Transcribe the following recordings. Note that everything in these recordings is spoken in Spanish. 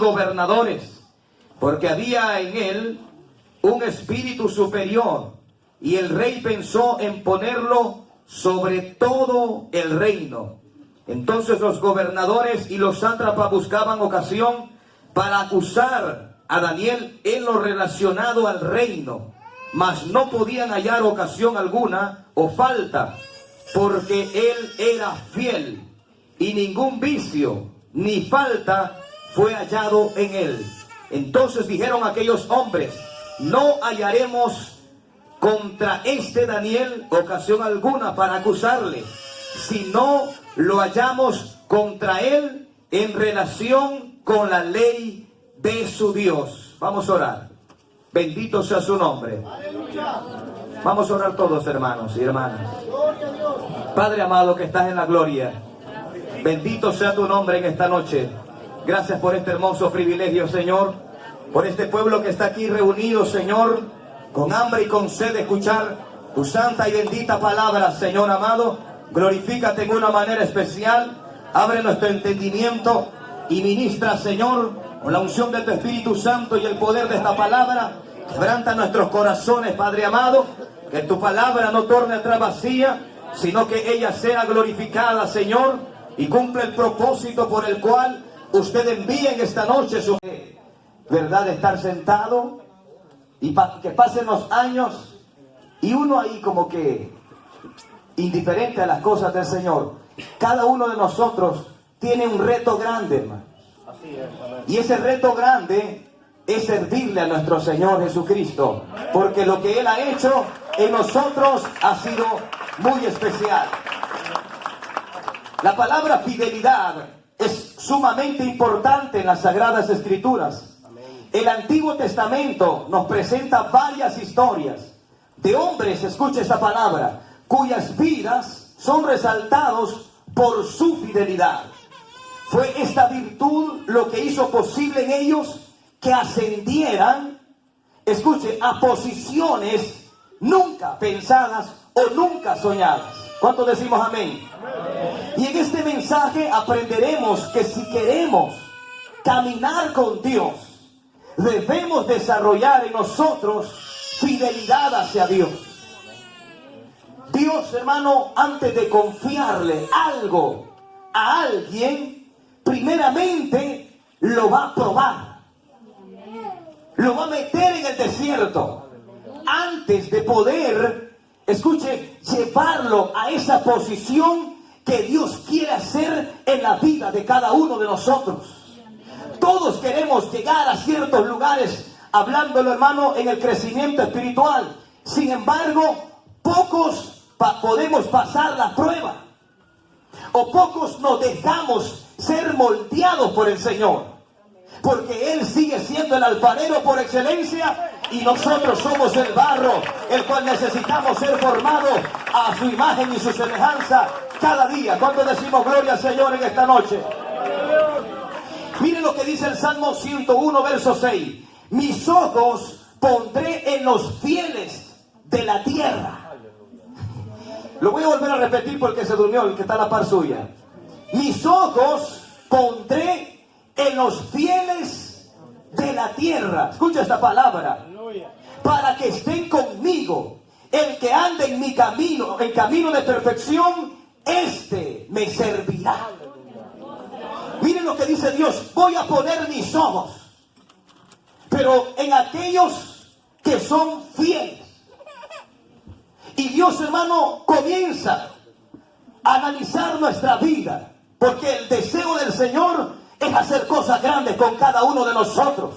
gobernadores, porque había en él un espíritu superior, y el rey pensó en ponerlo sobre todo el reino. Entonces los gobernadores y los sátrapas buscaban ocasión para acusar a Daniel en lo relacionado al reino, mas no podían hallar ocasión alguna o falta, porque él era fiel, y ningún vicio ni falta fue hallado en él. Entonces dijeron aquellos hombres: no hallaremos contra este Daniel ocasión alguna para acusarle, si no lo hallamos contra él en relación con la ley de su Dios. Vamos a orar. Bendito sea su nombre. Vamos a orar todos, hermanos y hermanas. Padre amado que estás en la gloria, bendito sea tu nombre en esta noche. Gracias por este hermoso privilegio, Señor, por este pueblo que está aquí reunido, Señor, con hambre y con sed de escuchar tu santa y bendita palabra, Señor amado. Glorifícate en una manera especial. Abre nuestro entendimiento y ministra, Señor, con la unción de tu Espíritu Santo y el poder de esta palabra. Quebranta nuestros corazones, Padre amado, que tu palabra no torne atrás vacía, sino que ella sea glorificada, Señor, y cumple el propósito por el cual usted envía en esta noche su verdad de estar sentado y que pasen los años y uno ahí como que indiferente a las cosas del Señor. Cada uno de nosotros tiene un reto grande, hermano. Y ese reto grande es servirle a nuestro Señor Jesucristo, porque lo que Él ha hecho en nosotros ha sido muy especial. La palabra fidelidad es sumamente importante en las Sagradas Escrituras. El Antiguo Testamento nos presenta varias historias de hombres, escuche esta palabra, cuyas vidas son resaltados por su fidelidad. Fue esta virtud lo que hizo posible en ellos que ascendieran, escuche, a posiciones nunca pensadas o nunca soñadas. ¿Cuántos decimos amén? Amén. Y en este mensaje aprenderemos que si queremos caminar con Dios, debemos desarrollar en nosotros fidelidad hacia Dios. Dios, hermano, antes de confiarle algo a alguien, primeramente lo va a probar. Lo va a meter en el desierto antes de poder, escuche, llevarlo a esa posición que Dios quiere hacer en la vida de cada uno de nosotros. Todos queremos llegar a ciertos lugares, hablándolo, hermano, en el crecimiento espiritual. Sin embargo, pocos podemos pasar la prueba, o pocos nos dejamos ser moldeados por el Señor, porque Él sigue siendo el alfarero por excelencia y nosotros somos el barro, el cual necesitamos ser formados a su imagen y su semejanza cada día. ¿Cuánto decimos gloria al Señor en esta noche? Miren lo que dice el Salmo 101, verso 6. Mis ojos pondré en los fieles de la tierra. Lo voy a volver a repetir porque se durmió el que está a la par suya. Mis ojos pondré en los fieles de la tierra. Escucha esta palabra. Para que estén conmigo. El que ande en mi camino, en camino de perfección, este me servirá. Miren lo que dice Dios. Voy a poner mis ojos, pero en aquellos que son fieles. Y Dios, hermano, comienza a analizar nuestra vida, porque el deseo del Señor es hacer cosas grandes con cada uno de nosotros.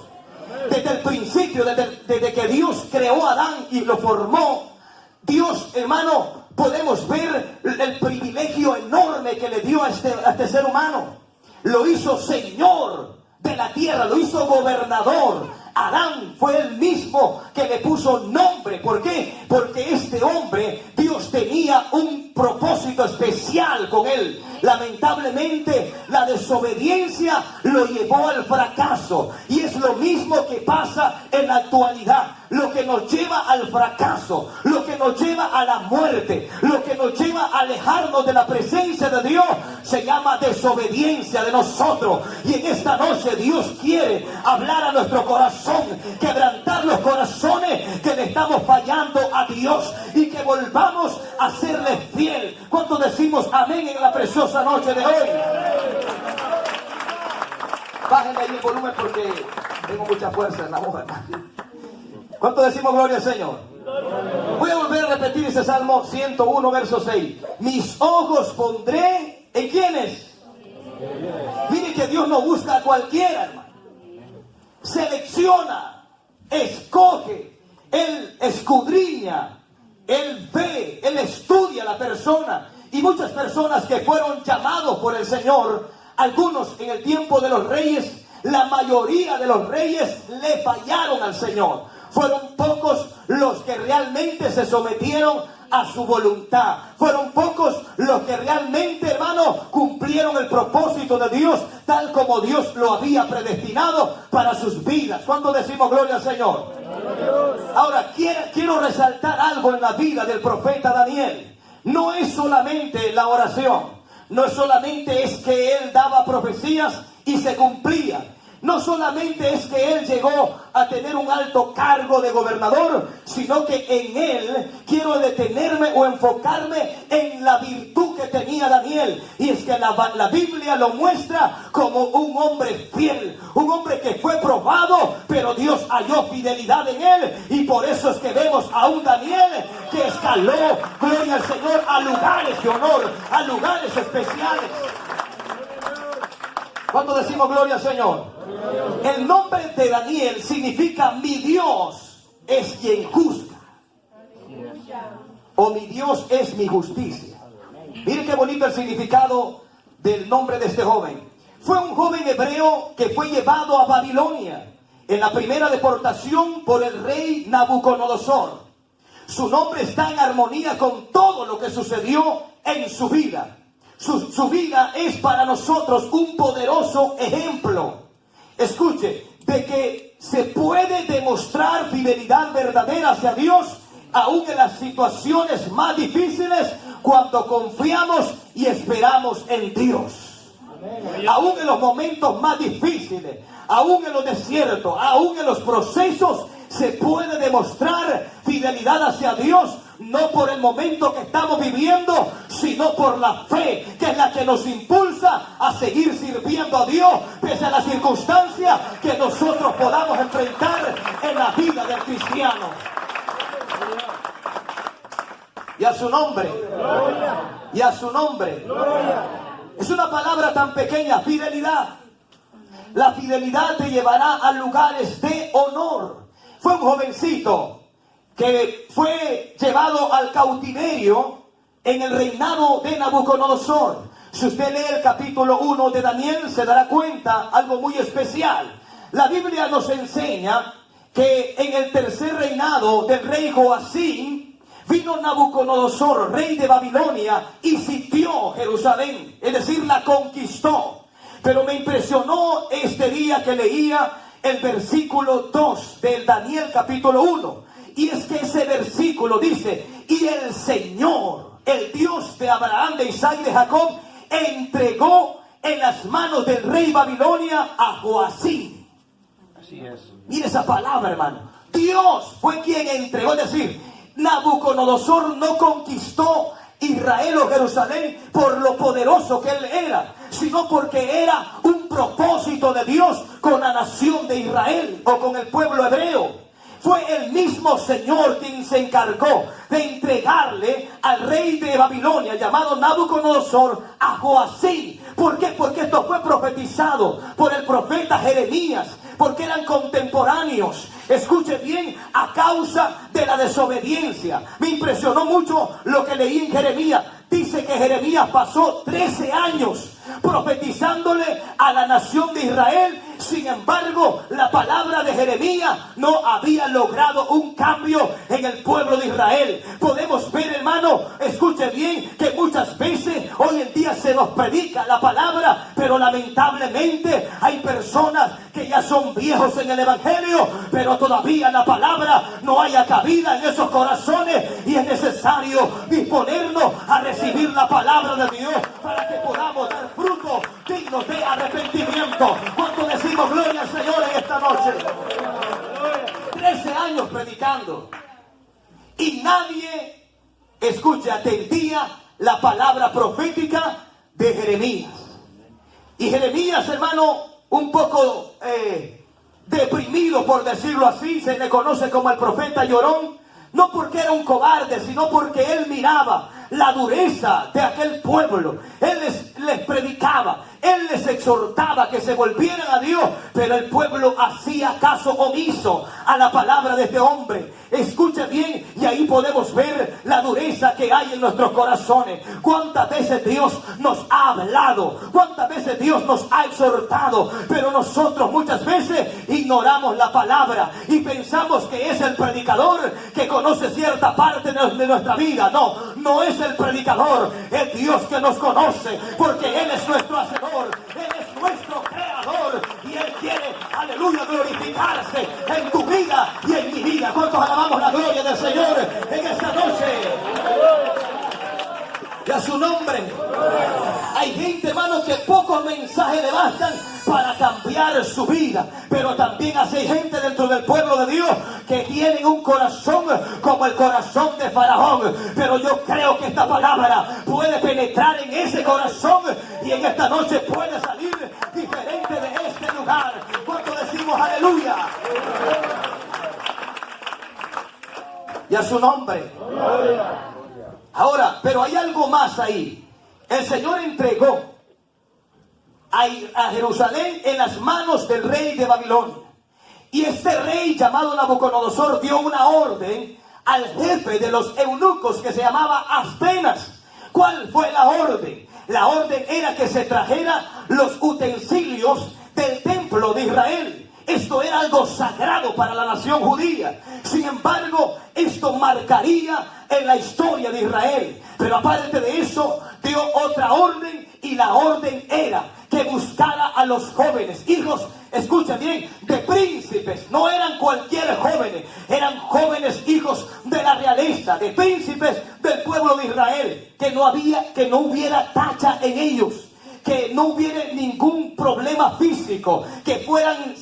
Desde el principio, desde que Dios creó a Adán y lo formó, Dios, hermano, podemos ver el privilegio enorme que le dio a este ser humano. Lo hizo Señor de la tierra, lo hizo gobernador. Adán fue el mismo que le puso nombre. ¿Por qué? Porque este hombre, Dios Dios tenía un propósito especial con él. Lamentablemente, la desobediencia lo llevó al fracaso. Y es lo mismo que pasa en la actualidad. Lo que nos lleva al fracaso, lo que nos lleva a la muerte, lo que nos lleva a alejarnos de la presencia de Dios, se llama desobediencia de nosotros. Y en esta noche Dios quiere hablar a nuestro corazón, quebrantar los corazones que le estamos fallando a Dios y que volvamos a serle fiel. ¿Cuánto decimos amén en la preciosa noche de hoy? Bájenle ahí el volumen porque tengo mucha fuerza en la voz. ¿Cuánto decimos gloria al Señor? Voy a volver a repetir ese Salmo 101, verso 6. Mis ojos pondré ¿en quiénes? Mire que Dios no busca a cualquiera, hermano. Selecciona, escoge, Él escudriña, Él ve, Él estudia a la persona. Y muchas personas que fueron llamados por el Señor, algunos en el tiempo de los reyes, la mayoría de los reyes le fallaron al Señor. Fueron pocos los que realmente se sometieron a su voluntad. Fueron pocos los que realmente, hermano, cumplieron el propósito de Dios tal como Dios lo había predestinado para sus vidas. ¿Cuándo decimos gloria al Señor? Ahora, quiero resaltar algo en la vida del profeta Daniel. No es solamente la oración. No solamente es que él daba profecías y se cumplían. No solamente es que él llegó a tener un alto cargo de gobernador, sino que en él quiero detenerme o enfocarme en la virtud que tenía Daniel. Y es que la Biblia lo muestra como un hombre fiel, un hombre que fue probado, pero Dios halló fidelidad en él. Y por eso es que vemos a un Daniel que escaló, gloria al Señor, a lugares de honor, a lugares especiales. ¿Cuándo decimos gloria al Señor? El nombre de Daniel significa mi Dios es quien juzga. O mi Dios es mi justicia. Miren qué bonito el significado del nombre de este joven. Fue un joven hebreo que fue llevado a Babilonia en la primera deportación por el rey Nabucodonosor. Su nombre está en armonía con todo lo que sucedió en su vida. Su vida es para nosotros un poderoso ejemplo. Escuche, de que se puede demostrar fidelidad verdadera hacia Dios, aún en las situaciones más difíciles, cuando confiamos y esperamos en Dios. Aún en los momentos más difíciles, aún en los desiertos, aún en los procesos, se puede demostrar fidelidad hacia Dios. No por el momento que estamos viviendo, sino por la fe, que es la que nos impulsa a seguir sirviendo a Dios, pese a las circunstancias que nosotros podamos enfrentar en la vida del cristiano. Y a su nombre. Y a su nombre. Es una palabra tan pequeña, fidelidad. La fidelidad te llevará a lugares de honor. Fue un jovencito que fue llevado al cautiverio en el reinado de Nabucodonosor. Si usted lee el capítulo 1 de Daniel, se dará cuenta algo muy especial. La Biblia nos enseña que en el tercer reinado del rey Joacim, vino Nabucodonosor, rey de Babilonia, y sitió Jerusalén, es decir, la conquistó. Pero me impresionó este día que leía el versículo 2 del Daniel capítulo 1. Y es que ese versículo dice: y el Señor, el Dios de Abraham, de Isaac y de Jacob, entregó en las manos del rey Babilonia a Joacim. Así es. Mire esa palabra, hermano. Dios fue quien entregó, es decir, Nabucodonosor no conquistó Israel o Jerusalén por lo poderoso que él era, sino porque era un propósito de Dios con la nación de Israel o con el pueblo hebreo. Fue el mismo Señor quien se encargó de entregarle al rey de Babilonia, llamado Nabucodonosor, a Joacim. ¿Por qué? Porque esto fue profetizado por el profeta Jeremías, porque eran contemporáneos. Escuche bien, a causa de la desobediencia. Me impresionó mucho lo que leí en Jeremías. Dice que Jeremías pasó 13 años profetizándole a la nación de Israel Sin embargo, la palabra de Jeremías no había logrado un cambio en el pueblo de Israel. Podemos ver, hermano, escuche bien, que muchas veces hoy en día se nos predica la palabra, pero lamentablemente hay personas que ya son viejos en el evangelio, pero todavía la palabra no haya cabida en esos corazones, y es necesario disponernos a recibir la palabra de Dios para que podamos dar fruto dignos de arrepentimiento. ¿Cuánto decimos gloria al Señor en esta noche? 13 años predicando y nadie, escucha, atendía la palabra profética de Jeremías. Y Jeremías, hermano, un poco deprimido, por decirlo así, se le conoce como el profeta llorón, no porque era un cobarde, sino porque él miraba la dureza de aquel pueblo. Él les predicaba, él les exhortaba que se volvieran a Dios, pero el pueblo hacía caso omiso a la palabra de este hombre. Escuche bien, y ahí podemos ver la dureza que hay en nuestros corazones. Cuántas veces Dios nos ha hablado, cuántas veces Dios nos ha exhortado, pero nosotros muchas veces ignoramos la palabra y pensamos que es el predicador que conoce cierta parte de nuestra vida. No, no es el predicador, es Dios que nos conoce, porque Él es nuestro hacedor, Él es nuestro creador, y Él quiere, aleluya, glorificarse en tu vida y en mi vida. ¿Cuántos alabamos la gloria del Señor en esta noche? Y a su nombre. Hay gente, hermano, que pocos mensajes le bastan para cambiar su vida, pero también hay gente dentro del pueblo de Dios que tienen un corazón como el corazón de Faraón. Pero yo creo que esta palabra puede penetrar en ese corazón y en esta noche puede salir diferente de este lugar. ¿Cuánto decimos aleluya? Y a su nombre. Ahora, pero hay algo más ahí. El Señor entregó a Jerusalén en las manos del rey de Babilonia. Y este rey llamado Nabucodonosor dio una orden al jefe de los eunucos que se llamaba Aspenas. ¿Cuál fue la orden? La orden era que se trajera los utensilios del templo de Israel. Esto era algo sagrado para la nación judía. Sin embargo, esto marcaría en la historia de Israel. Pero aparte de eso, dio otra orden, y la orden era que buscara a los jóvenes, hijos, escuchen bien, de príncipes. No eran cualquier jóvenes, eran jóvenes hijos de la realeza, de príncipes del pueblo de Israel, que no hubiera tacha en ellos, que no hubiera ningún problema físico, que fueran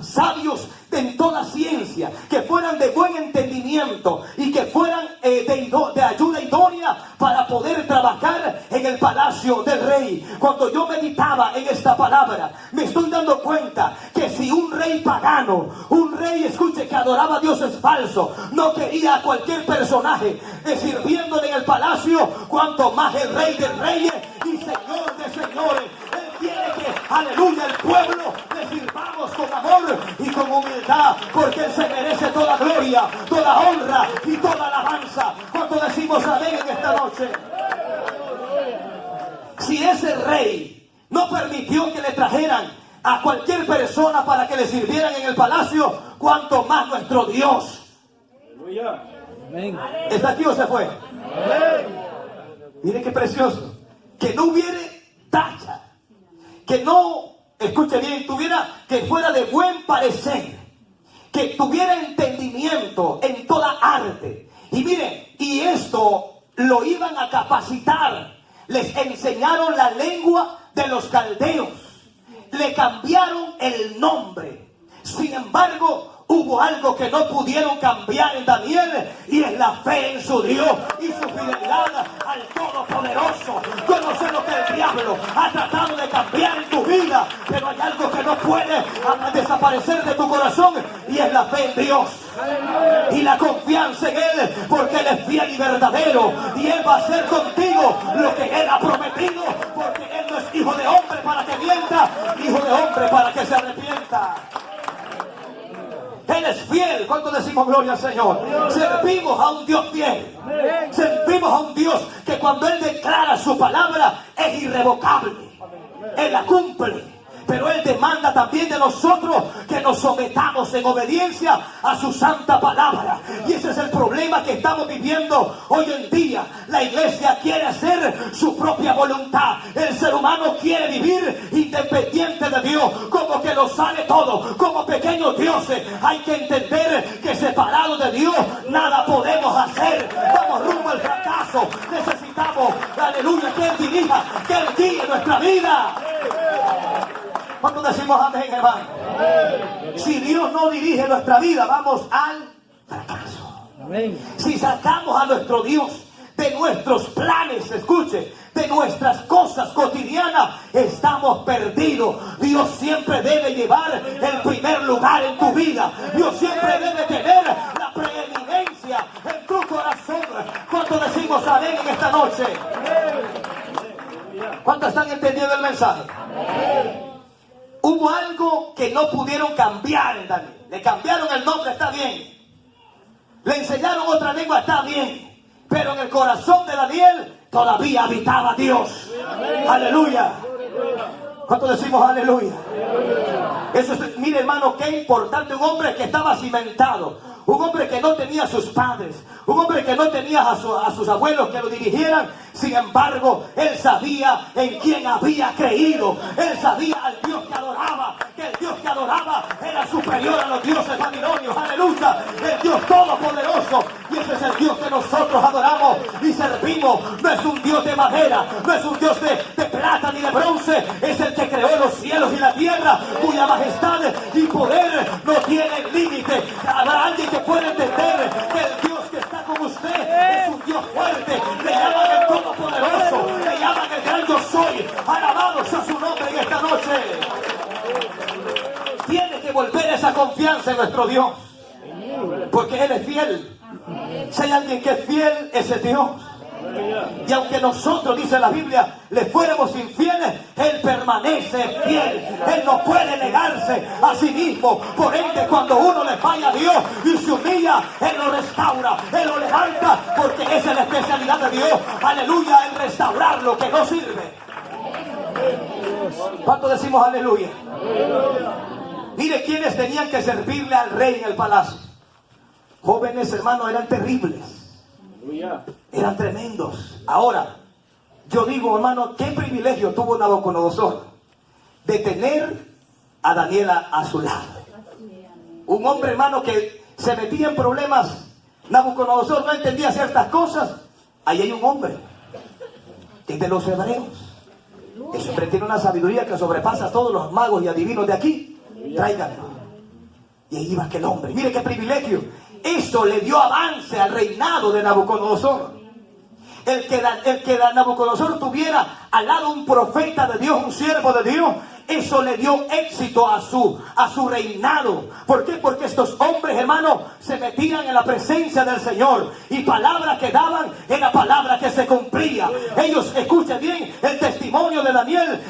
sabios en toda ciencia, que fueran de buen entendimiento y que fueran de ayuda idónea para poder trabajar en el palacio del rey. Cuando yo meditaba en esta palabra, me estoy dando cuenta que si un rey pagano, un rey, escuche, que adoraba a dioses falsos, no quería a cualquier personaje sirviéndole en el palacio, cuanto más el rey de reyes y señor de señores. Él quiere que, aleluya, el pueblo le sirvamos con amor y con humildad, porque Él se merece toda gloria, toda honra y toda alabanza. ¿Cuánto decimos amén en esta noche? Si ese rey no permitió que le trajeran a cualquier persona para que le sirvieran en el palacio, cuanto más nuestro Dios. ¿Está aquí o se fue? Mire qué precioso. Que no hubiera tacha, que no, escuche bien, que fuera de buen parecer, que tuviera entendimiento en toda arte. Y mire, y esto lo iban a capacitar. Les enseñaron la lengua de los caldeos, le cambiaron el nombre. Sin embargo, hubo algo que no pudieron cambiar en Daniel, y es la fe en su Dios y su fidelidad al Todopoderoso. Yo no sé lo que el diablo ha tratado de cambiar en tu vida, pero hay algo que no puede desaparecer de tu corazón, y es la fe en Dios y la confianza en Él, porque Él es fiel y verdadero, y Él va a hacer contigo lo que Él ha prometido, porque Él no es hijo de hombre para que mienta, hijo de hombre para que se arrepienta. Él es fiel. ¿Cuánto decimos gloria al Señor? Servimos a un Dios fiel. Servimos a un Dios que cuando Él declara su palabra es irrevocable. Él la cumple. Pero Él demanda también de nosotros que nos sometamos en obediencia a su santa palabra. Y ese es el problema que estamos viviendo hoy en día. La iglesia quiere hacer su propia voluntad. El ser humano quiere vivir independiente de Dios, como que lo sabe todo, como pequeños dioses. Hay que entender que separados de Dios nada podemos hacer. Vamos rumbo al fracaso. Necesitamos, aleluya, que Él dirija, que Él guíe nuestra vida. ¿Cuándo decimos amén, hermano? Si Dios no dirige nuestra vida, vamos al fracaso. Si sacamos a nuestro Dios de nuestros planes, escuche, de nuestras cosas cotidianas, estamos perdidos. Dios siempre debe llevar el primer lugar en tu vida. Dios siempre debe tener la preeminencia en tu corazón. ¿Cuánto decimos amén en esta noche? ¿Cuántos están entendiendo el mensaje? Hubo algo que no pudieron cambiar en Daniel. Le cambiaron el nombre, está bien. Le enseñaron otra lengua, está bien. Pero en el corazón de Daniel todavía habitaba Dios. Aleluya. ¿Cuánto decimos aleluya? Eso es, mire hermano, qué importante. Un hombre que estaba cimentado, un hombre que no tenía a sus padres, un hombre que no tenía a sus abuelos que lo dirigieran. Sin embargo, él sabía en quién había creído. Él sabía al Dios que adoraba, que el Dios que adoraba era superior a los dioses babilonios. Aleluya. El Dios todopoderoso. Y ese es el Dios que nosotros adoramos y servimos. No es un Dios de madera, no es un Dios de plata ni de bronce. Es el que creó los cielos y la tierra, cuya majestad y poder no tienen límite. Habrá alguien que pueda entender que el Dios que está con usted es un Dios fuerte. Le llaman el todopoderoso, le llaman el gran yo soy. Alabado sea su nombre en esta noche. Tiene que volver esa confianza en nuestro Dios, porque Él es fiel. Si hay alguien que es fiel, ese es Dios. Y aunque nosotros, dice la Biblia, le fuéramos infieles, Él permanece fiel. Él no puede negarse a sí mismo. Por ende, cuando uno le falla a Dios y se humilla, Él lo restaura, Él lo levanta, porque esa es la especialidad de Dios. Aleluya, el restaurar lo que no sirve. ¿Cuánto decimos aleluya? Mire quiénes tenían que servirle al rey en el palacio. Jóvenes, hermanos, eran terribles. Eran tremendos. Ahora, yo digo, hermano, qué privilegio tuvo Nabucodonosor de tener a Daniel a su lado. Un hombre, hermano, que se metía en problemas. Nabucodonosor no entendía ciertas cosas. Ahí hay un hombre que es de los hebreos. Ese hombre tiene una sabiduría que sobrepasa a todos los magos y adivinos de aquí. Tráiganlo. Y ahí iba aquel hombre. Mire qué privilegio. Eso le dio avance al reinado de Nabucodonosor. El que Nabucodonosor tuviera al lado un profeta de Dios, un siervo de Dios, eso le dio éxito a su reinado. ¿Por qué? Porque estos hombres, hermanos, se metían en la presencia del Señor, y palabra que daban era palabra que se cumplía. Ellos, escuchen bien, el testimonio de Daniel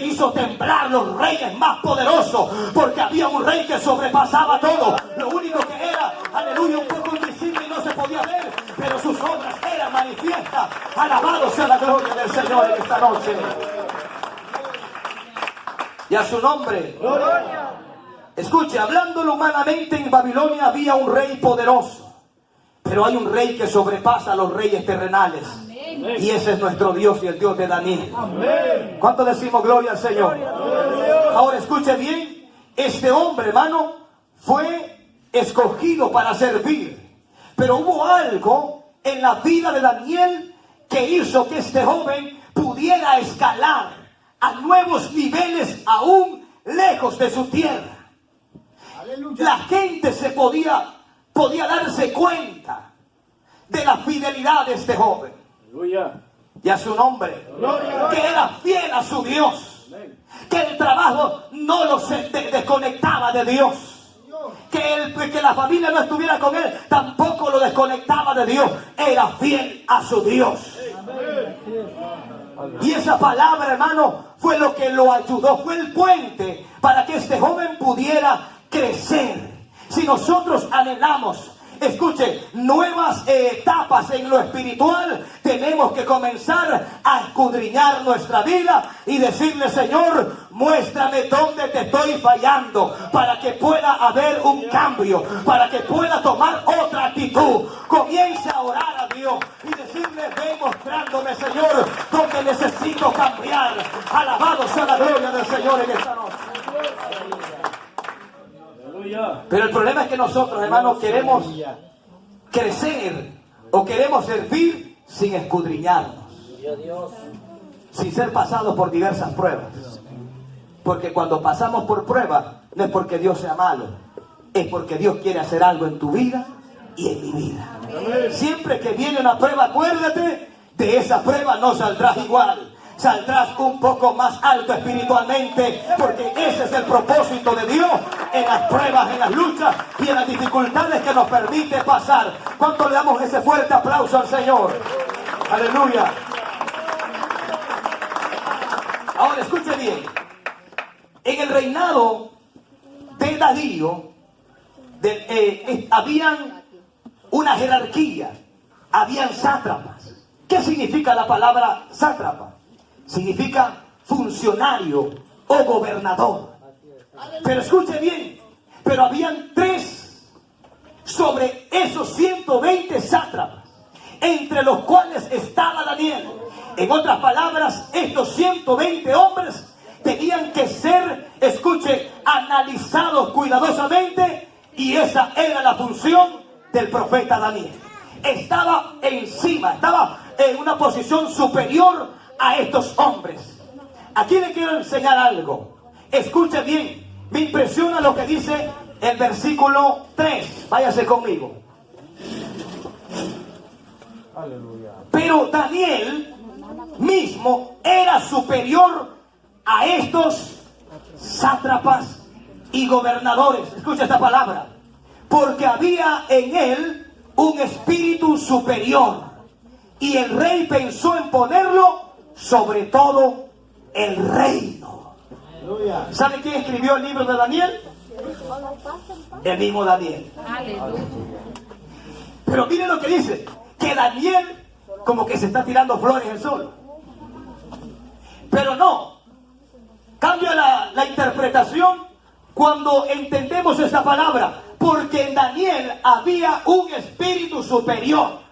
hizo temblar los reyes más poderosos, porque había un rey que sobrepasaba todo. Lo único que era, aleluya, un poco invisible y no se podía ver, pero sus obras eran manifiestas. Alabado sea la gloria del Señor en esta noche. Y a su nombre. Gloria. Escuche, hablándolo humanamente, en Babilonia había un rey poderoso, pero hay un rey que sobrepasa a los reyes terrenales. Amén. Y ese es nuestro Dios y el Dios de Daniel. Amén. ¿Cuánto decimos gloria al Señor? Gloria. Ahora escuche bien, este hombre, hermano, fue escogido para servir, pero hubo algo en la vida de Daniel que hizo que este joven pudiera escalar a nuevos niveles aún lejos de su tierra. Aleluya. La gente se podía darse cuenta de la fidelidad de este joven. Aleluya. Y a su nombre. Gloria. Que era fiel a su Dios. Amén. Que el trabajo no lo desconectaba de Dios. Que la familia no estuviera con él tampoco lo desconectaba de Dios. Era fiel a su Dios. Amén. Y esa palabra, hermano, fue lo que lo ayudó, fue el puente para que este joven pudiera crecer. Si nosotros anhelamos escuche, nuevas etapas en lo espiritual, tenemos que comenzar a escudriñar nuestra vida y decirle: Señor, muéstrame dónde te estoy fallando, para que pueda haber un cambio, para que pueda tomar otra actitud. Comience a orar a Dios y decirle: ven mostrándome, Señor, dónde necesito cambiar. Alabado sea la gloria del Señor en esta noche. Pero el problema es que nosotros, hermanos, queremos crecer o queremos servir sin escudriñarnos, sin ser pasados por diversas pruebas. Porque cuando pasamos por pruebas, no es porque Dios sea malo, es porque Dios quiere hacer algo en tu vida y en mi vida. Siempre que viene una prueba, acuérdate, de esa prueba no saldrás igual. Saldrás un poco más alto espiritualmente, porque ese es el propósito de Dios en las pruebas, en las luchas y en las dificultades que nos permite pasar. ¿Cuánto le damos ese fuerte aplauso al Señor? Aleluya. Ahora escuche bien. En el reinado de Darío habían una jerarquía, habían sátrapas. ¿Qué significa la palabra sátrapa? Significa funcionario o gobernador. Pero escuche bien, pero habían 3 sobre esos 120 sátrapas, entre los cuales estaba Daniel. En otras palabras, estos 120 hombres tenían que ser, escuche, analizados cuidadosamente, y esa era la función del profeta Daniel. Estaba encima, estaba en una posición superior a estos hombres. Aquí le quiero enseñar algo. Escuche bien, me impresiona lo que dice el versículo 3. Váyase conmigo. Aleluya. Pero Daniel mismo era superior a estos sátrapas y gobernadores. Escucha esta palabra. Porque había en él un espíritu superior, y el rey pensó en ponerlo sobre todo el reino. ¿Sabe quién escribió el libro de Daniel? El mismo Daniel. Pero miren lo que dice, que Daniel como que se está tirando flores él solo. Pero no, cambia la interpretación cuando entendemos esta palabra, porque en Daniel había un espíritu superior.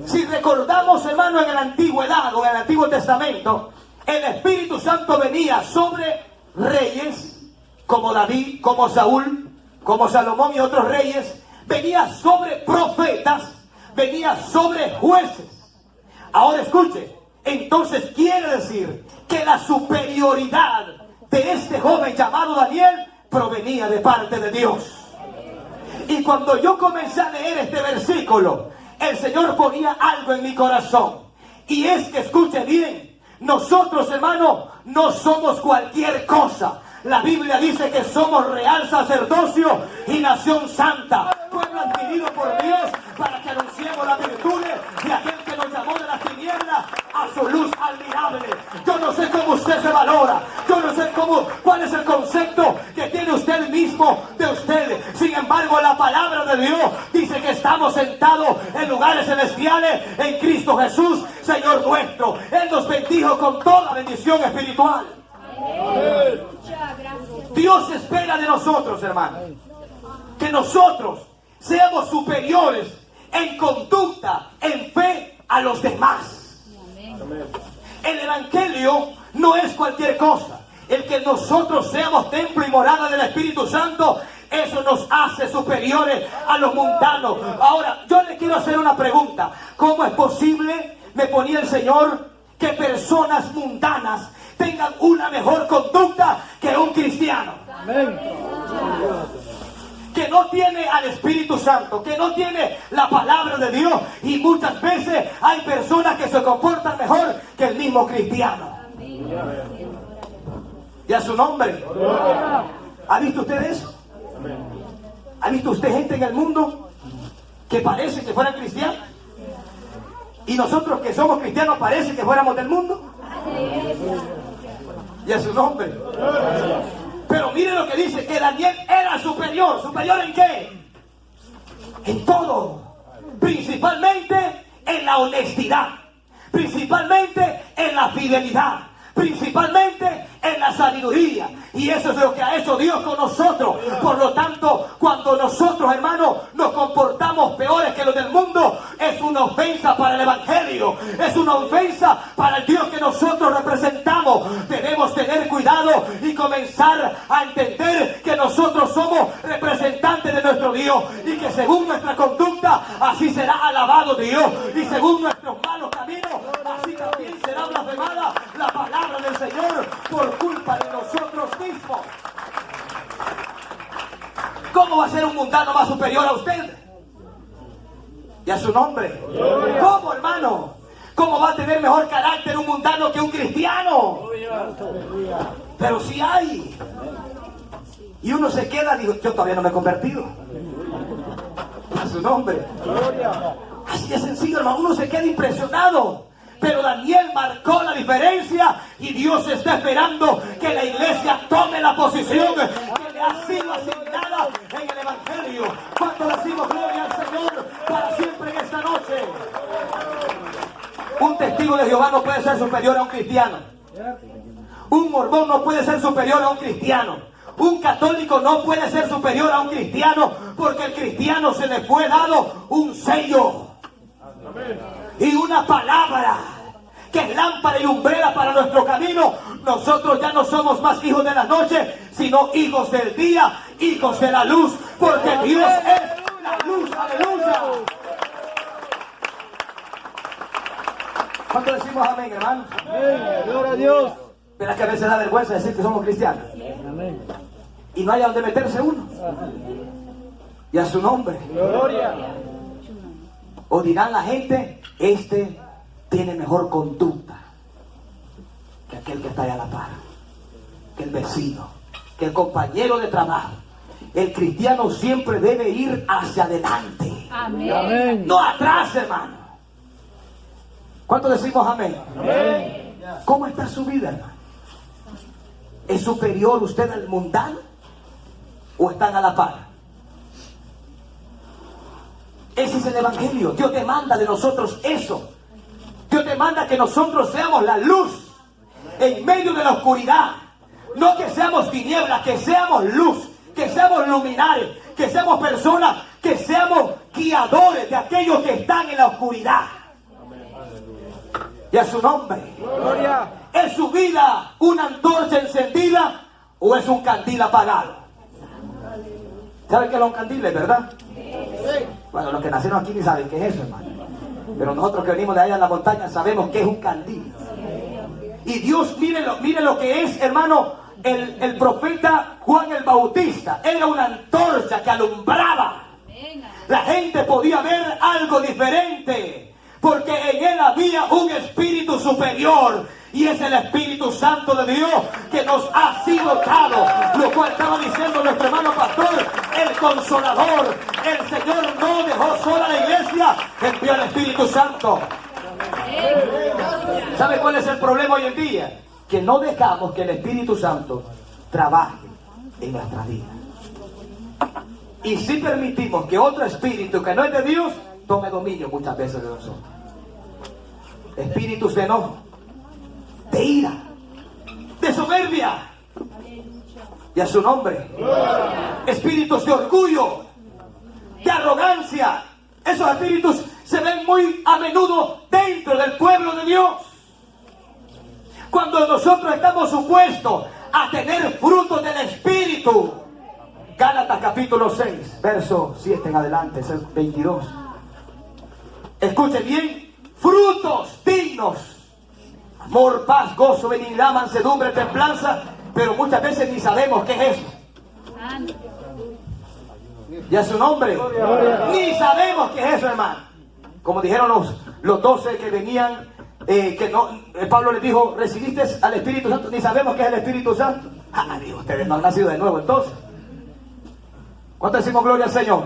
Si recordamos, hermano, en la antigüedad o en el Antiguo Testamento, el Espíritu Santo venía sobre reyes como David, como Saúl, como Salomón y otros reyes. Venía sobre profetas, venía sobre jueces. Ahora escuche, entonces quiere decir que la superioridad de este joven llamado Daniel provenía de parte de Dios. Y cuando yo comencé a leer este versículo, el Señor ponía algo en mi corazón. Y es que, escuche bien, nosotros, hermano, no somos cualquier cosa. La Biblia dice que somos real sacerdocio y nación santa, pueblo adquirido por Dios, para que anunciemos las virtudes de aquel que nos llamó de las tinieblas a su luz admirable. Yo no sé cómo usted se valora, yo no sé cuál es el concepto que tiene usted mismo de usted. Sin embargo, la palabra de Dios dice que estamos sentados en lugares celestiales en Cristo Jesús, Señor nuestro. Él nos bendijo con toda bendición espiritual. Dios espera de nosotros, hermano, que nosotros seamos superiores en conducta, en fe a los demás. El evangelio no es cualquier cosa. El que nosotros seamos templo y morada del Espíritu Santo, eso nos hace superiores a los mundanos. Ahora, yo le quiero hacer una pregunta. ¿Cómo es posible, me ponía el Señor, que personas mundanas tengan una mejor conducta que un cristiano? Amén. Que no tiene al Espíritu Santo, que no tiene la palabra de Dios, y muchas veces hay personas que se comportan mejor que el mismo cristiano. Y a su nombre. ¿Ha visto usted eso? ¿Ha visto usted gente en el mundo que parece que fueran cristianos? Y nosotros que somos cristianos parece que fuéramos del mundo. Y a su nombre. Pero mire lo que dice, que Daniel era superior. ¿Superior en qué? En todo. Principalmente en la honestidad. Principalmente en la fidelidad. Principalmente en la sabiduría. Y eso es lo que ha hecho Dios con nosotros. Por lo tanto, cuando nosotros, hermanos, nos comportamos peores que los del mundo, es una ofensa para el Evangelio. Es una ofensa para el Dios que nosotros representamos. Debemos tener cuidado y comenzar a entender que nosotros somos representantes de nuestro Dios. Y que según nuestra conducta, así será alabado Dios. Y según nuestros malos caminos, así también será blasfemada la palabra del Señor por culpa de nosotros mismos. ¿Cómo va a ser un mundano más superior a usted? Y a su nombre. ¿Cómo, hermano? ¿Cómo va a tener mejor carácter un mundano que un cristiano? Pero sí hay. Y uno se queda, digo, yo todavía no me he convertido. A su nombre. Así de sencillo, hermano. Uno se queda impresionado. Pero Daniel marcó la diferencia y Dios está esperando que la iglesia tome la posición que le ha sido asignada en el Evangelio. Cuando le decimos gloria al Señor para siempre en esta noche. Un testigo de Jehová no puede ser superior a un cristiano. Un mormón no puede ser superior a un cristiano. Un católico no puede ser superior a un cristiano, porque al cristiano se le fue dado un sello y una palabra que es lámpara y lumbrera para nuestro camino. Nosotros ya no somos más hijos de la noche, sino hijos del día, hijos de la luz, porque Dios es la luz. Aleluya. ¿Cuánto decimos amén, hermano? Amén. Gloria a Dios. Pero es que a veces da vergüenza decir que somos cristianos. Amén. Y no hay a donde meterse uno. Y a su nombre. Gloria. O dirán la gente, este tiene mejor conducta que aquel que está allá a la par, que el vecino, que el compañero de trabajo. El cristiano siempre debe ir hacia adelante. Amén. Amén. No atrás, hermano. ¿Cuánto decimos amén? Amén. ¿Cómo está su vida, hermano? ¿Es superior usted al mundano o están a la par? Ese es el Evangelio. Dios demanda de nosotros eso. Dios demanda que nosotros seamos la luz en medio de la oscuridad. No que seamos tinieblas, que seamos luz, que seamos luminares, que seamos personas, que seamos guiadores de aquellos que están en la oscuridad. Y a su nombre. Gloria. ¿Es su vida una antorcha encendida o es un candil apagado? ¿Saben qué es un candil, verdad? Bueno, los que nacieron aquí ni saben qué es eso, hermano. Pero nosotros que venimos de allá en la montaña sabemos que es un candil. Y Dios, mire lo que es, hermano, el profeta Juan el Bautista. Era una antorcha que alumbraba. La gente podía ver algo diferente, porque en él había un espíritu superior. Y es el Espíritu Santo de Dios que nos ha sido dado. Lo cual estaba diciendo nuestro hermano pastor, el Consolador. El Señor no dejó sola a la iglesia, envió al Espíritu Santo. ¿Sabe cuál es el problema hoy en día? Que no dejamos que el Espíritu Santo trabaje en nuestra vida. Y si permitimos que otro espíritu que no es de Dios tome dominio muchas veces de nosotros. Espíritus de enojo, de ira, de soberbia, y a su nombre. Espíritus de orgullo, de arrogancia. Esos espíritus se ven muy a menudo dentro del pueblo de Dios. Cuando nosotros estamos supuestos a tener frutos del Espíritu. Gálatas capítulo 6, verso 7 en adelante, 22. Escuchen bien, frutos dignos. Amor, paz, gozo, benignidad, mansedumbre, templanza. Pero muchas veces ni sabemos qué es eso. Y a su nombre. Ni sabemos qué es eso, hermano. Como dijeron los 12 que venían, que no, Pablo les dijo, ¿recibiste al Espíritu Santo? Ni sabemos qué es el Espíritu Santo. Digo, ustedes no han nacido de nuevo entonces. ¿Cuánto decimos gloria al Señor?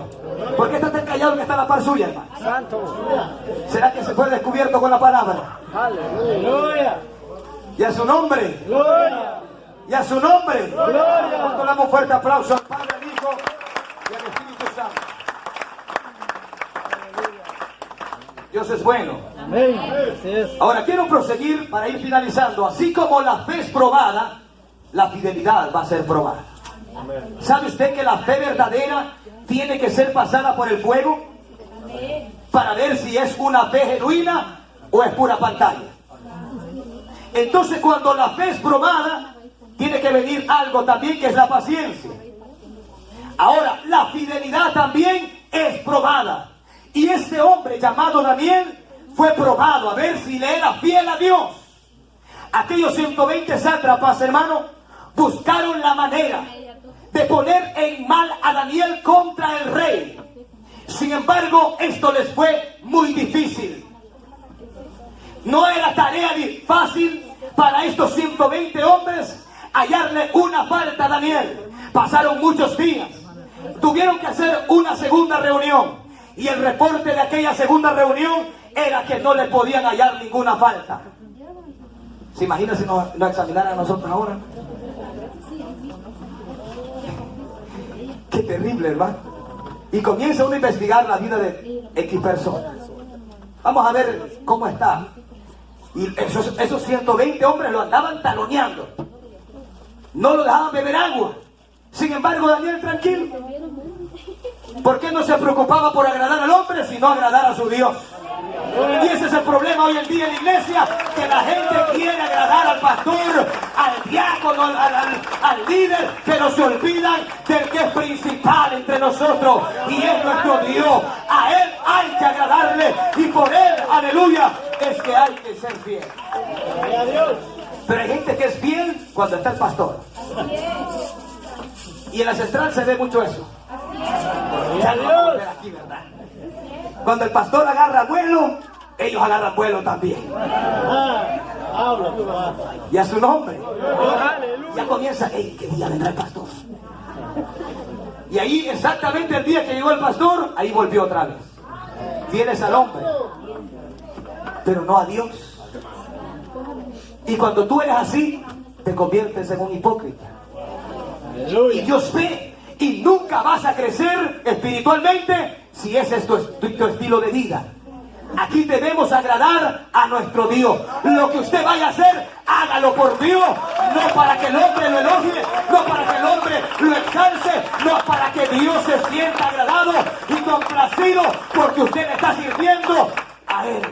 ¿Por qué está tan callado que está a la par suya, hermano? Santo. ¿Será que se fue descubierto con la palabra? Aleluya. Y a su nombre. Gloria. Y a su nombre. Gloria. Cuando damos fuerte aplauso al Padre, al Hijo y al Espíritu Santo. Dios es bueno. Amén. Así es. Ahora quiero proseguir para ir finalizando. Así como la fe es probada, la fidelidad va a ser probada. ¿Sabe usted que la fe verdadera tiene que ser pasada por el fuego? Para ver si es una fe genuina o es pura pantalla. Entonces cuando la fe es probada, tiene que venir algo también que es la paciencia. Ahora, la fidelidad también es probada. Y este hombre llamado Daniel fue probado a ver si le era fiel a Dios. Aquellos 120 sátrapas, hermano, buscaron la manera de poner en mal a Daniel contra el rey. Sin embargo, esto les fue muy difícil. No era tarea fácil para estos 120 hombres hallarle una falta a Daniel. Pasaron muchos días. Tuvieron que hacer una segunda reunión. Y el reporte de aquella segunda reunión era que no le podían hallar ninguna falta. ¿Se imagina si nos examinaran a nosotros ahora? Qué terrible, hermano. Y comienza uno a investigar la vida de X personas. Vamos a ver cómo está. Y esos 120 hombres lo andaban taloneando. No lo dejaban beber agua. Sin embargo, Daniel tranquilo. ¿Por qué no se preocupaba por agradar al hombre, sino agradar a su Dios? Y ese es el problema hoy en día en la iglesia, que la gente quiere agradar al pastor, al diácono, al líder, pero se olvidan del que es principal entre nosotros, y es nuestro Dios. A Él hay que agradarle, y por Él, aleluya, es que hay que ser fiel. Pero hay gente que es fiel cuando está el pastor. Y en la central se ve mucho eso. Ya lo vamos a ver aquí, ¿verdad? Cuando el pastor agarra vuelo, ellos agarran vuelo también. Y a su nombre. Ya comienza, hey, ¿qué día vendrá el pastor? Y ahí exactamente el día que llegó el pastor, ahí volvió otra vez. Tienes al hombre, pero no a Dios. Y cuando tú eres así, te conviertes en un hipócrita. Y Dios ve, y nunca vas a crecer espiritualmente si ese es tu estilo de vida. Aquí debemos agradar a nuestro Dios. Lo que usted vaya a hacer, hágalo por Dios, no para que el hombre lo elogie, no para que el hombre lo exalce, no para que Dios se sienta agradado y complacido porque usted le está sirviendo a Él.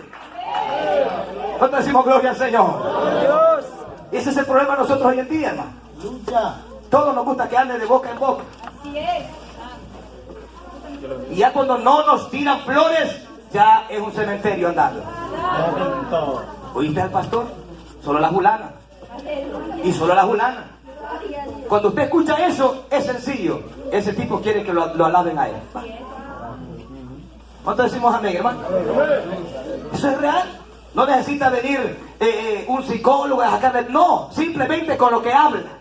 ¿Cuánto decimos gloria al Señor? Ese es el problema de nosotros hoy en día, hermano. Todos nos gusta que ande de boca en boca. Así es. Y ya cuando no nos tiran flores, ya es un cementerio andando. ¿Oíste al pastor? Solo la fulana. Y solo la fulana. Cuando usted escucha eso, es sencillo. Ese tipo quiere que lo alaben a él. ¿Cuánto decimos amén, hermano? Eso es real. No necesita venir un psicólogo a sacarle. No, simplemente con lo que habla.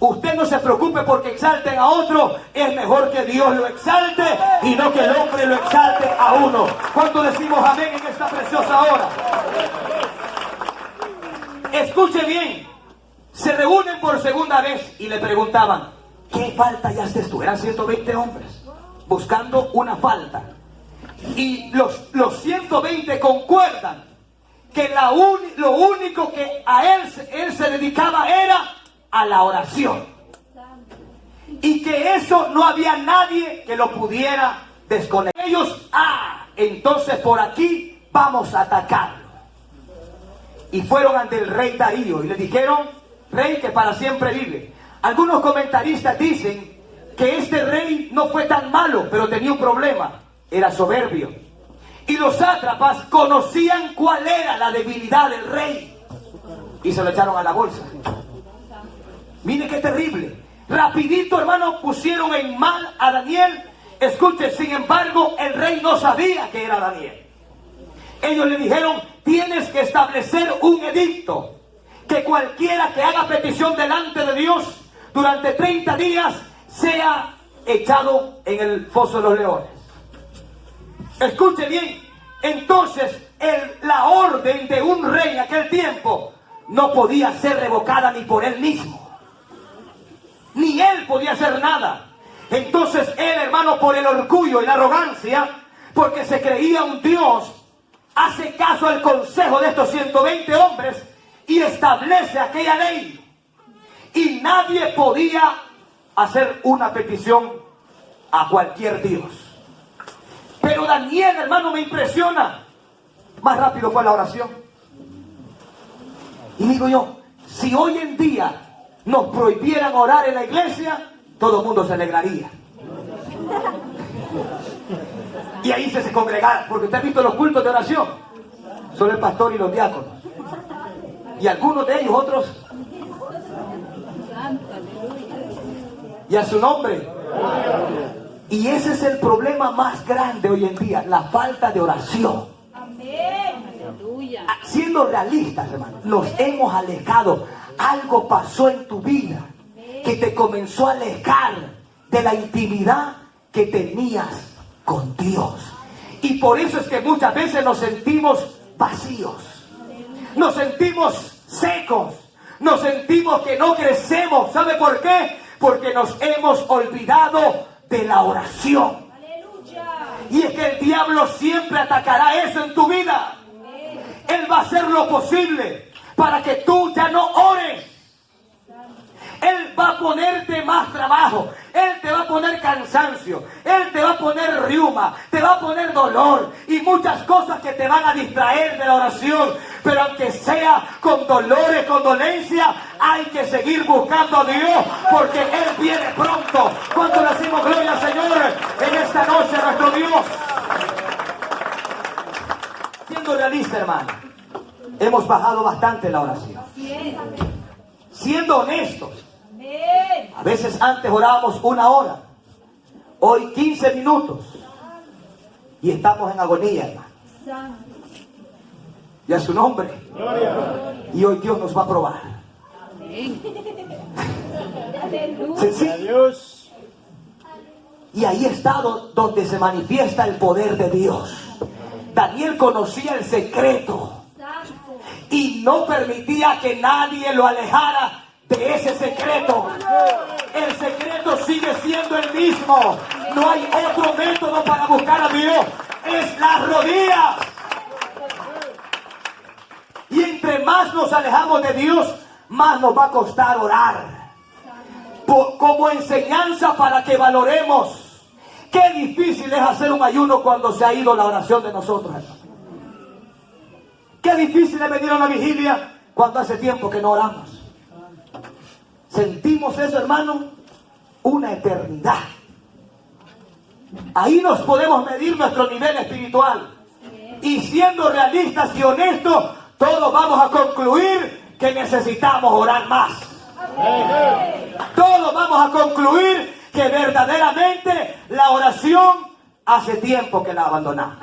Usted no se preocupe porque exalten a otro. Es mejor que Dios lo exalte y no que el hombre lo exalte a uno. ¿Cuánto decimos amén en esta preciosa hora? Escuche bien. Se reúnen por segunda vez y le preguntaban, ¿qué falta hallaste tú? Eran 120 hombres buscando una falta. Y los 120 concuerdan que lo único que a él se dedicaba era a la oración, y que eso no había nadie que lo pudiera desconectar. Ellos, entonces por aquí vamos a atacarlo. Y fueron ante el rey Darío y le dijeron, rey que para siempre vive. Algunos comentaristas dicen que este rey no fue tan malo, pero tenía un problema, era soberbio. Y los sátrapas conocían cuál era la debilidad del rey y se lo echaron a la bolsa. Mire qué terrible. Rapidito, hermano, pusieron en mal a Daniel. Escuche, sin embargo, el rey no sabía que era Daniel. Ellos le dijeron, tienes que establecer un edicto, que cualquiera que haga petición delante de Dios durante 30 días sea echado en el foso de los leones. Escuche bien. Entonces, la orden de un rey en aquel tiempo no podía ser revocada ni por él mismo. Ni él podía hacer nada. Entonces él, hermano, por el orgullo y la arrogancia, porque se creía un Dios, hace caso al consejo de estos 120 hombres y establece aquella ley. Y nadie podía hacer una petición a cualquier Dios. Pero Daniel, hermano, me impresiona. Más rápido fue la oración. Y digo yo, si hoy en día nos prohibieran orar en la iglesia, todo el mundo se alegraría. Y ahí se congregaran, porque usted ha visto los cultos de oración. Solo el pastor y los diáconos. Y algunos de ellos, otros. Y a su nombre. Y ese es el problema más grande hoy en día, la falta de oración. Siendo realistas, hermano, nos hemos alejado. Algo pasó en tu vida que te comenzó a alejar de la intimidad que tenías con Dios. Y por eso es que muchas veces nos sentimos vacíos, nos sentimos secos, nos sentimos que no crecemos. ¿Sabe por qué? Porque nos hemos olvidado de la oración. Y es que el diablo siempre atacará eso en tu vida. Él va a hacer lo posible para que tú ya no ores. Él va a ponerte más trabajo. Él te va a poner cansancio. Él te va a poner riuma. Te va a poner dolor. Y muchas cosas que te van a distraer de la oración. Pero aunque sea con dolores, con dolencia, hay que seguir buscando a Dios. Porque Él viene pronto. ¿Cuánto le decimos gloria al Señor en esta noche a nuestro Dios? Siendo realista, hermano, hemos bajado bastante la oración. Siendo honestos, a veces antes orábamos 1 hora, hoy 15 minutos, y estamos en agonía, hermano. Y a su nombre. Y hoy Dios nos va a probar. Sencillo. Y ahí está donde se manifiesta el poder de Dios. Daniel conocía el secreto y no permitía que nadie lo alejara de ese secreto. El secreto sigue siendo el mismo. No hay otro método para buscar a Dios. Es las rodillas. Y entre más nos alejamos de Dios, más nos va a costar orar. Como enseñanza para que valoremos qué difícil es hacer un ayuno cuando se ha ido la oración de nosotros, hermano. Qué difícil es venir a una vigilia cuando hace tiempo que no oramos. Sentimos eso, hermano, una eternidad. Ahí nos podemos medir nuestro nivel espiritual. Y siendo realistas y honestos, todos vamos a concluir que necesitamos orar más. Todos vamos a concluir que verdaderamente la oración hace tiempo que la abandonamos.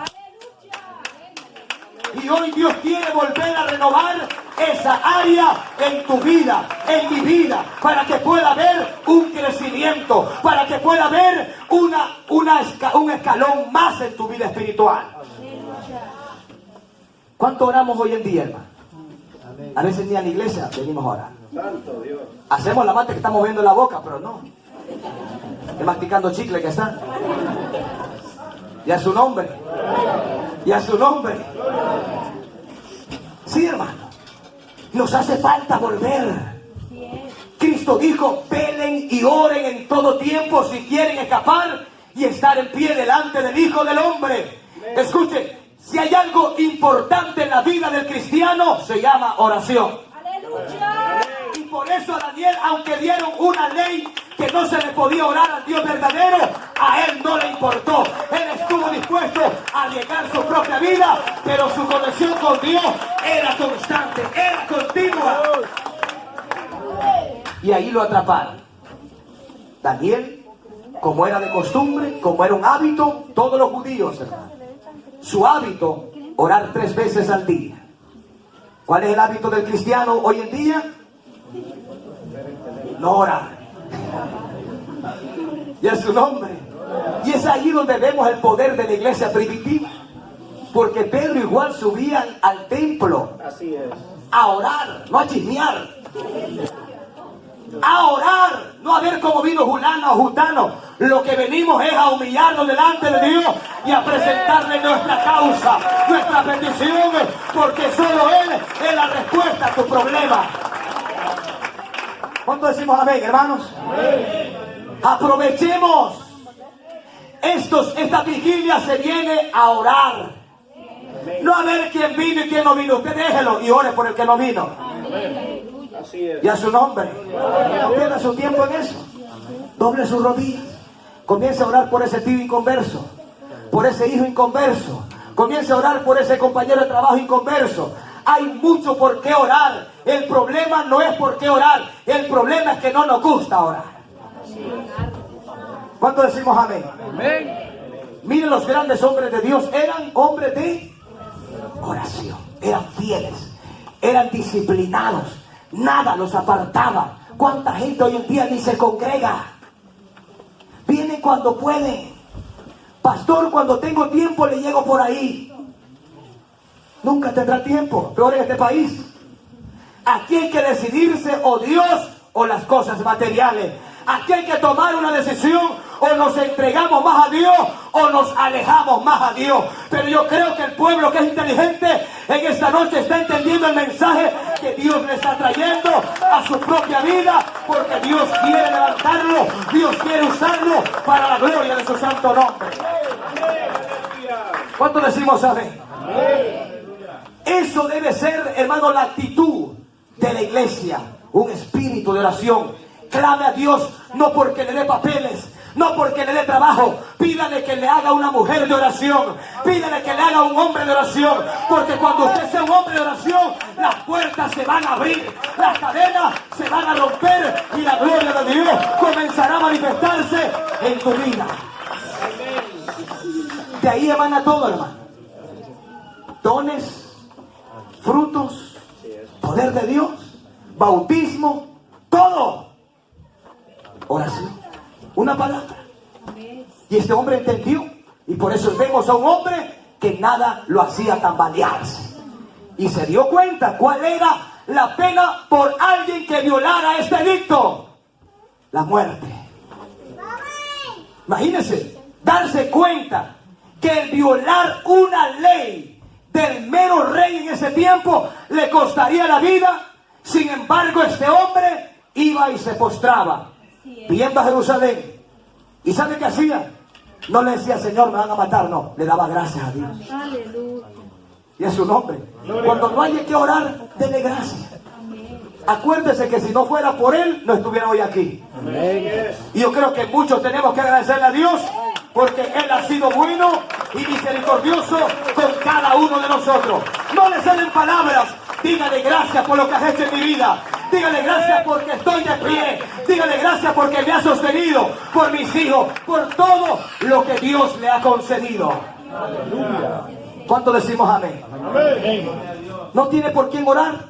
Y hoy Dios quiere volver a renovar esa área en tu vida, en mi vida, para que pueda haber un crecimiento, para que pueda haber un escalón más en tu vida espiritual. ¿Cuánto oramos hoy en día, hermano? A veces ni a la iglesia venimos a orar. Hacemos la mate que estamos moviendo la boca, pero no. Es masticando chicle que están. Y a su nombre. Y a su nombre. Sí, hermano. Nos hace falta volver. Cristo dijo, velen y oren en todo tiempo si quieren escapar y estar en pie delante del Hijo del Hombre. Escuchen, si hay algo importante en la vida del cristiano, se llama oración. Y por eso a Daniel, aunque dieron una ley que no se le podía orar al Dios verdadero, a él no le importó. Él estuvo dispuesto a arriesgar su propia vida, pero su conexión con Dios era constante, era continua. Y ahí lo atraparon. Daniel, como era de costumbre, como era un hábito, todos los judíos, hermano, su hábito, orar 3 veces al día. ¿Cuál es el hábito del cristiano hoy en día? No orar. Y a su nombre. Y es ahí donde vemos el poder de la iglesia primitiva. Porque Pedro igual subían al templo a orar, no a chismear. A orar, no a ver cómo vino Julano o Jutano. Lo que venimos es a humillarnos delante de Dios y a presentarle nuestra causa, nuestra petición, porque solo Él es la respuesta a tu problema. ¿Cuánto decimos amén, hermanos? Aprovechemos esta vigilia. Se viene a orar, no a ver quién vino y quién no vino. Usted déjelo y ore por el que no vino. Y a su nombre. No pierda su tiempo en eso. Doble sus rodillas. Comience a orar por ese tío inconverso, por ese hijo inconverso. Comience a orar por ese compañero de trabajo inconverso. Hay mucho por qué orar. El problema no es por qué orar. El problema es que no nos gusta orar. ¿Cuánto decimos amén? Miren, los grandes hombres de Dios eran hombres de oración. Eran fieles, eran disciplinados. Nada los apartaba. ¿Cuánta gente hoy en día ni se congrega? Vienen cuando pueden. Pastor, cuando tengo tiempo le llego por ahí. Nunca tendrá tiempo, peor en este país. Aquí hay que decidirse, o Dios o las cosas materiales. Aquí hay que tomar una decisión: o nos entregamos más a Dios o nos alejamos más a Dios. Pero yo creo que el pueblo que es inteligente en esta noche está entendiendo el mensaje que Dios le está trayendo a su propia vida, porque Dios quiere levantarlo, Dios quiere usarlo para la gloria de su santo nombre. ¿Cuánto decimos amén? Eso debe ser, hermano, la actitud de la iglesia. Un espíritu de oración. Clame a Dios, no porque le dé papeles, no porque le dé trabajo. Pídale que le haga una mujer de oración. Pídale que le haga un hombre de oración. Porque cuando usted sea un hombre de oración, las puertas se van a abrir, las cadenas se van a romper y la gloria de Dios comenzará a manifestarse en tu vida. De ahí emana todo, hermano. Dones, frutos, poder de Dios, bautismo, todo. Oración, una palabra. Y este hombre entendió, y por eso vemos a un hombre que nada lo hacía tambalearse, y se dio cuenta cuál era la pena por alguien que violara este edicto: la muerte. Imagínense, darse cuenta que el violar una ley del mero rey en ese tiempo le costaría la vida. Sin embargo, este hombre iba y se postraba viendo a Jerusalén. ¿Y sabe qué hacía? No le decía: Señor, me van a matar. No, le daba gracias a Dios. Aleluya. Y a su nombre. Cuando no haya que orar, dele gracias. Acuérdese que si no fuera por Él, no estuviera hoy aquí. Y yo creo que muchos tenemos que agradecerle a Dios, porque Él ha sido bueno y misericordioso con cada uno de nosotros. No le salen palabras. Dígale gracias por lo que has hecho en mi vida. Dígale gracias porque estoy de pie. Dígale gracias porque me ha sostenido, por mis hijos, por todo lo que Dios le ha concedido. ¿Cuánto decimos amén? ¿No tiene por quién orar?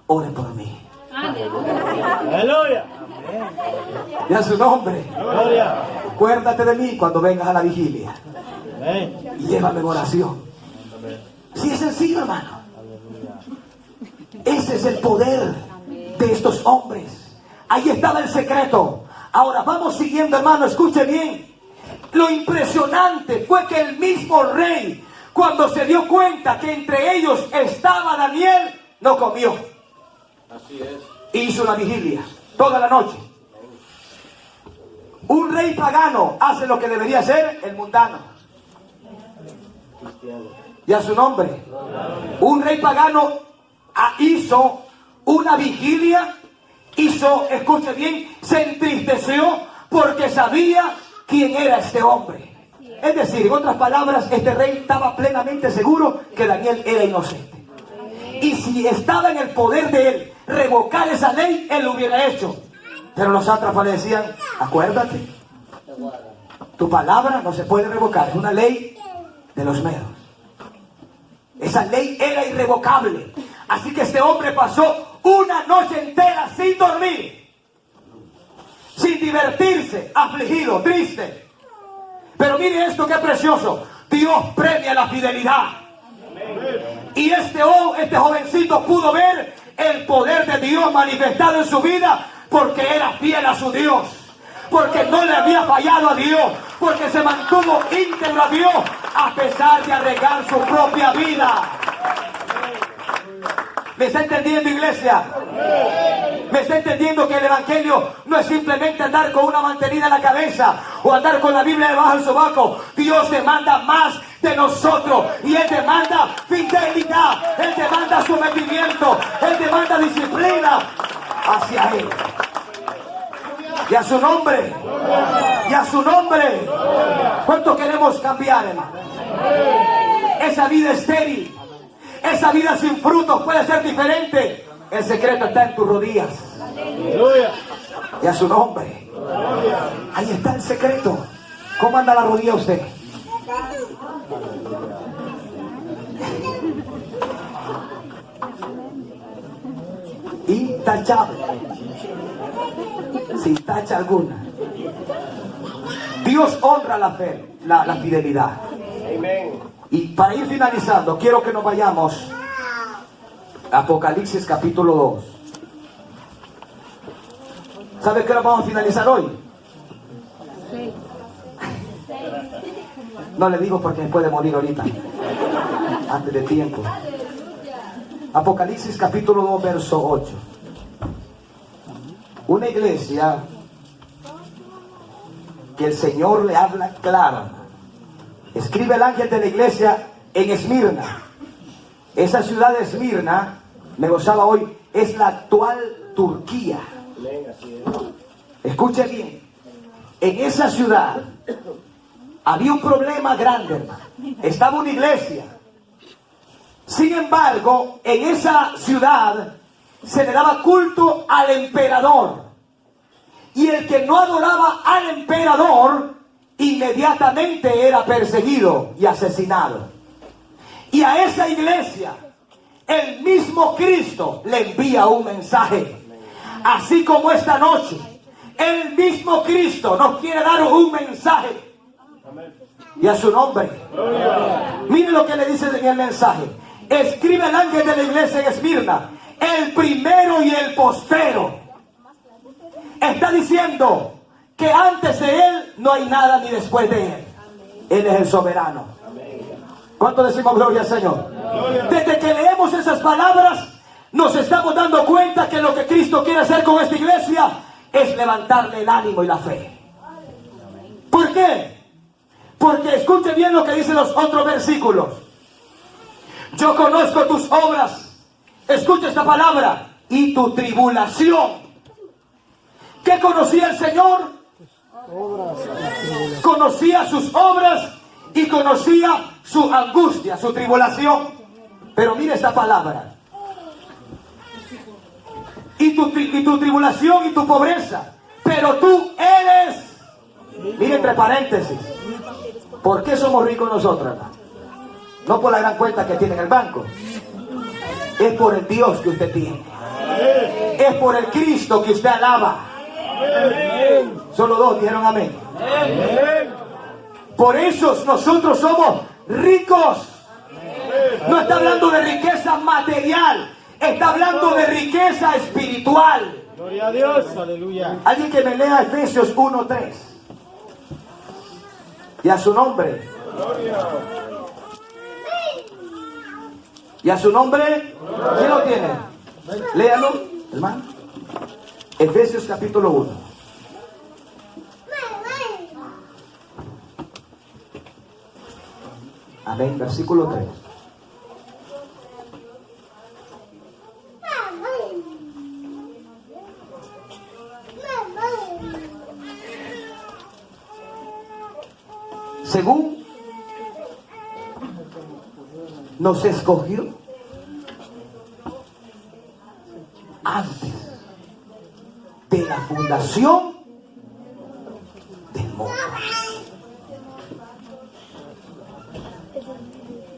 Ore por mí. Aleluya. Y a su nombre. Acuérdate de mí cuando vengas a la vigilia. Y llévame en oración. Sí, es sencillo, hermano. Ese es el poder de estos hombres. Ahí estaba el secreto. Ahora vamos siguiendo, hermano, escuche bien. Lo impresionante fue que el mismo rey, cuando se dio cuenta que entre ellos estaba Daniel, no comió. Así es. Hizo la vigilia toda la noche. Un rey pagano hace lo que debería hacer el mundano. Y a su nombre. Un rey pagano hizo una vigilia, escuche bien, se entristeció porque sabía quién era este hombre. Es decir, en otras palabras, este rey estaba plenamente seguro que Daniel era inocente. Y si estaba en el poder de él revocar esa ley, él lo hubiera hecho. Pero los sátrapas le decían: acuérdate, tu palabra no se puede revocar, es una ley de los medos. Esa ley era irrevocable. Así que este hombre pasó una noche entera sin dormir, sin divertirse, afligido, triste. Pero mire esto, qué precioso. Dios premia la fidelidad. Y este jovencito pudo ver el poder de Dios manifestado en su vida, porque era fiel a su Dios, porque no le había fallado a Dios, porque se mantuvo íntegro a Dios a pesar de arriesgar su propia vida. ¿Me está entendiendo, iglesia? ¿Me está entendiendo que el evangelio no es simplemente andar con una mantenida en la cabeza o andar con la Biblia debajo del sobaco? Dios demanda más de nosotros y Él demanda fidelidad, Él demanda sometimiento, Él demanda disciplina hacia Él. Y a su nombre, y a su nombre. ¿Cuánto queremos cambiar, hermano? Esa vida estéril, esa vida sin frutos puede ser diferente. El secreto está en tus rodillas. Y a su nombre. Ahí está el secreto. ¿Cómo anda la rodilla usted? Intachable, sin tacha alguna. Dios honra la fe, la fidelidad. Y para ir finalizando, quiero que nos vayamos a Apocalipsis capítulo 2. ¿Sabe qué hora vamos a finalizar hoy? No le digo porque puede morir ahorita, antes de tiempo. Apocalipsis capítulo 2, verso 8. Una iglesia que el Señor le habla claro. Escribe el ángel de la iglesia en Esmirna. Esa ciudad de Esmirna, me gozaba hoy, es la actual Turquía. Escuche bien. En esa ciudad había un problema grande, hermano. Estaba una iglesia. Sin embargo, en esa ciudad se le daba culto al emperador. Y el que no adoraba al emperador, inmediatamente era perseguido y asesinado. Y a esa iglesia, el mismo Cristo le envía un mensaje. Así como esta noche, el mismo Cristo nos quiere dar un mensaje. Y a su nombre. Mire lo que le dice en el mensaje. Escribe el ángel de la iglesia en Esmirna, el primero y el postero. Está diciendo que antes de Él no hay nada ni después de Él. Él es el soberano. ¿Cuánto decimos gloria al Señor? Desde que leemos esas palabras, nos estamos dando cuenta que lo que Cristo quiere hacer con esta iglesia es levantarle el ánimo y la fe. ¿Por qué? Porque escuche bien lo que dicen los otros versículos. Yo conozco tus obras. Escucha esta palabra. Y tu tribulación. ¿Qué conocía el Señor? Conocía sus obras y conocía su angustia, su tribulación. Pero mire esta palabra. Y tu tribulación y tu pobreza. Pero tú eres. Mire entre paréntesis. ¿Por qué somos ricos nosotros, hermano? No por la gran cuenta que tiene en el banco. Es por el Dios que usted tiene. Es por el Cristo que usted alaba. Solo dos dijeron amén. Por eso nosotros somos ricos. No está hablando de riqueza material. Está hablando de riqueza espiritual. Gloria a Dios, aleluya. Alguien que me lea Efesios 1:3. Y a su nombre. Y a su nombre. ¿Quién lo tiene? Léalo, hermano. Efesios capítulo 1. Amén, versículo 3. Según nos escogió antes de la fundación del mundo.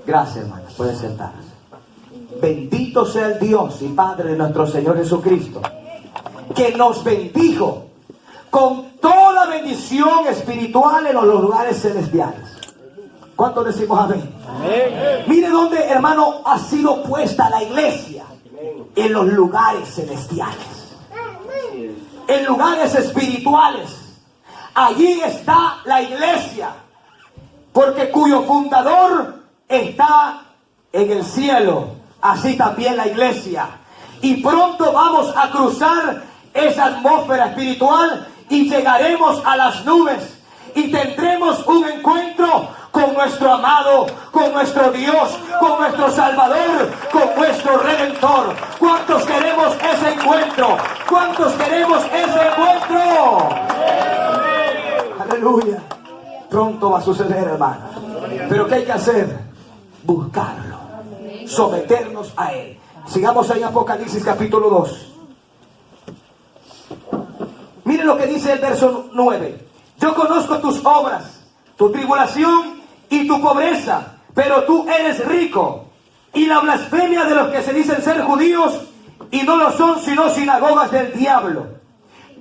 Gracias, hermanos. Pueden sentarse. Bendito sea el Dios y Padre de nuestro Señor Jesucristo, que nos bendijo con toda bendición espiritual en los lugares celestiales. ¿Cuántos decimos amén? Amén. Mire dónde, hermano, ha sido puesta la iglesia. En los lugares celestiales. en lugares espirituales. Allí está la iglesia, porque cuyo fundador está en el cielo, así también la iglesia. Y pronto vamos a cruzar esa atmósfera espiritual y llegaremos a las nubes y tendremos un encuentro con nuestro amado, con nuestro Dios, con nuestro Salvador, con nuestro Redentor. ¿Cuántos queremos ese encuentro? ¿Cuántos queremos ese encuentro? Aleluya. Pronto va a suceder, hermano. Pero ¿qué hay que hacer? Buscarlo. Someternos a Él. Sigamos ahí en Apocalipsis capítulo 2. Miren lo que dice el verso 9. Yo conozco tus obras, tu tribulación y tu pobreza, pero tú eres rico. Y la blasfemia de los que se dicen ser judíos y no lo son, sino sinagogas del diablo.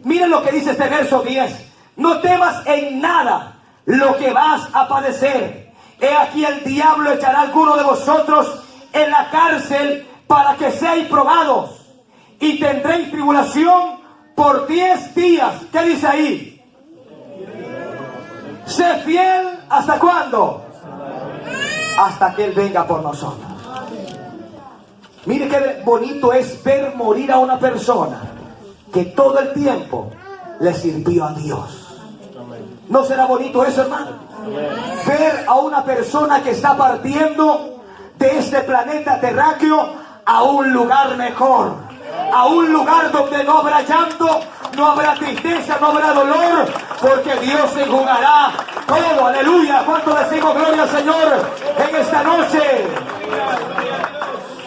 Miren lo que dice este verso 10. No temas en nada lo que vas a padecer. He aquí el diablo echará a alguno de vosotros en la cárcel para que seáis probados. Y tendréis tribulación por 10 días. ¿Qué dice ahí? Sé fiel, ¿hasta cuándo? Hasta que Él venga por nosotros. Mire qué bonito es ver morir a una persona que todo el tiempo le sirvió a Dios. ¿No será bonito eso, hermano? Ver a una persona que está partiendo de este planeta terráqueo a un lugar mejor, a un lugar donde no habrá llanto, no habrá tristeza, no habrá dolor, porque Dios se enjugará todo. Aleluya. ¿Cuánto decimos gloria al Señor en esta noche?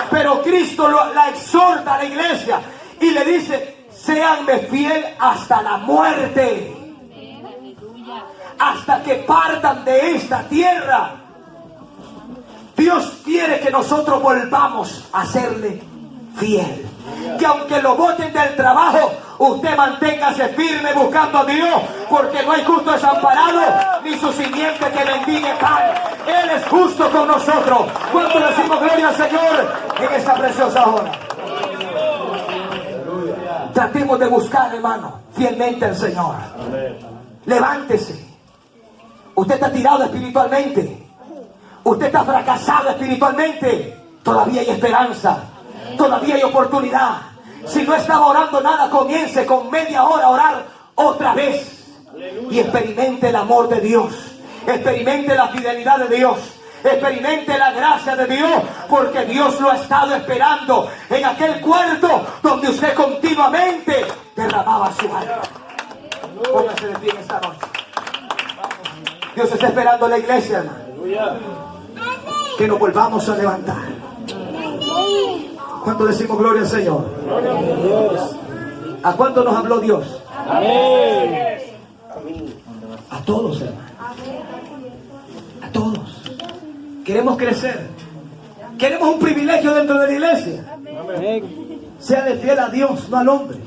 Pero Cristo la exhorta a la iglesia y le dice: séanme fiel hasta la muerte, hasta que partan de esta tierra. Dios quiere que nosotros volvamos a serle fiel. Que aunque lo boten del trabajo, usted manténgase firme buscando a Dios, porque no hay justo desamparado ni su simiente que bendiga pan. Él es justo con nosotros. ¿Cuánto decimos gloria al Señor en esta preciosa hora? Tratemos de buscar, hermano, fielmente al Señor. Levántese. Usted está tirado espiritualmente. Usted está fracasado espiritualmente. Todavía hay esperanza. Todavía hay oportunidad. Si no estaba orando nada, comience con media hora a orar otra vez. Y experimente el amor de Dios. Experimente la fidelidad de Dios. Experimente la gracia de Dios, porque Dios lo ha estado esperando en aquel cuarto donde usted continuamente derramaba su alma. Póngase de pie en esta noche. Dios está esperando a la iglesia, hermano, que nos volvamos a levantar. ¿Cuánto decimos gloria al Señor? ¿A cuánto nos habló Dios? Amén. A todos, hermano. A todos. Queremos crecer. Queremos un privilegio dentro de la iglesia. Amén. Sea fiel a Dios, no al hombre.